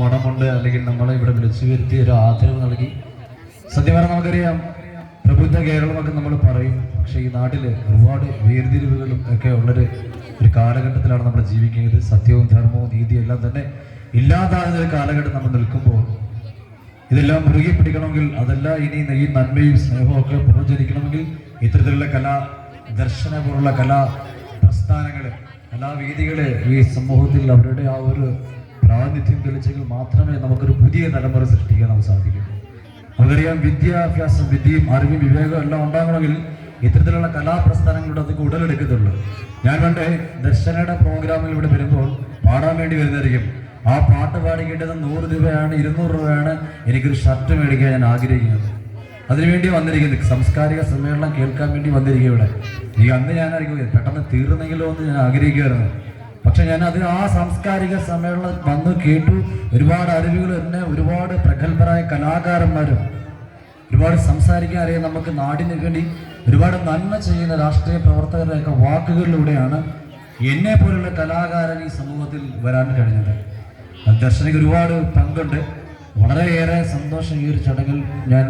മണമുണ്ട്, അല്ലെങ്കിൽ നമ്മളെ ഇവിടെ വിളിച്ചു വരുത്തി ഒരു ആദരവ് നൽകി. സത്യം പറഞ്ഞാൽ നമുക്കറിയാം, പ്രബുദ്ധ കേരളമൊക്കെ നമ്മൾ പറയും. പക്ഷെ ഈ നാട്ടിൽ ഒരുപാട് വേർതിരിവുകളും ഒക്കെ ഒരു കാലഘട്ടത്തിലാണ് നമ്മൾ ജീവിക്കുന്നത്. സത്യവും ധർമ്മവും നീതിയും എല്ലാം തന്നെ ഇല്ലാതാകുന്ന ഒരു കാലഘട്ടം നമ്മൾ നിൽക്കുമ്പോൾ ഇതെല്ലാം മുറുകെ പിടിക്കണമെങ്കിൽ, അതെല്ലാം ഇനി ഈ നന്മയും സ്നേഹവും ഒക്കെ പുനർജനിക്കണമെങ്കിൽ ഇത്തരത്തിലുള്ള ദർശന പോലുള്ള കലാ പ്രസ്ഥാനങ്ങള്, കലാവേദികള് ഈ സമൂഹത്തിൽ അവരുടെ ആ ഒരു പ്രാതിനിധ്യം തെളിച്ചെങ്കിൽ മാത്രമേ നമുക്കൊരു പുതിയ തലമുറ സൃഷ്ടിക്കാൻ നമുക്ക് സാധിക്കൂ. നമുക്കറിയാം, വിദ്യാഭ്യാസം, വിദ്യയും അറിവും വിവേകവും എല്ലാം ഉണ്ടാകണമെങ്കിൽ ഇത്തരത്തിലുള്ള കലാപ്രസ്ഥാനങ്ങളുടെ അതൊക്കെ ഉടലെടുക്കത്തുള്ളൂ. ഞാൻ പണ്ട് ദർശനയുടെ പ്രോഗ്രാമിൽ ഇവിടെ വരുമ്പോൾ പാടാൻ വേണ്ടി വരുന്നതായിരിക്കും. ആ പാട്ട് പാടിക്കേണ്ടത് 100 രൂപയാണ്, 200 രൂപയാണ്. എനിക്കൊരു ഷർട്ട് മേടിക്കാൻ ഞാൻ ആഗ്രഹിക്കുന്നത്. അതിനുവേണ്ടി വന്നിരിക്കുന്നത്, സാംസ്കാരിക സമ്മേളനം കേൾക്കാൻ വേണ്ടി വന്നിരിക്കുക ഇവിടെ. ഈ അന്ന് ഞാനായിരിക്കും പെട്ടെന്ന് തീർന്നെങ്കിലോ എന്ന് ഞാൻ ആഗ്രഹിക്കുമായിരുന്നു. പക്ഷെ ആ സാംസ്കാരിക സമ്മേളനം വന്ന് കേട്ടു. ഒരുപാട് അറിവുകൾ തന്നെ, ഒരുപാട് പ്രഗത്ഭരായ കലാകാരന്മാരും, ഒരുപാട് സംസാരിക്കാൻ അറിയാൻ, നമുക്ക് നാടിന് വേണ്ടി ഒരുപാട് നന്മ ചെയ്യുന്ന രാഷ്ട്രീയ പ്രവർത്തകരുടെയൊക്കെ വാക്കുകളിലൂടെയാണ് എന്നെ പോലുള്ള കലാകാരൻ ഈ സമൂഹത്തിൽ വരാൻ കഴിഞ്ഞത്. ദർശനയ്ക്ക് ഒരുപാട് പങ്കുണ്ട്. വളരെയേറെ സന്തോഷം ഈ ഒരു ചടങ്ങിൽ ഞാൻ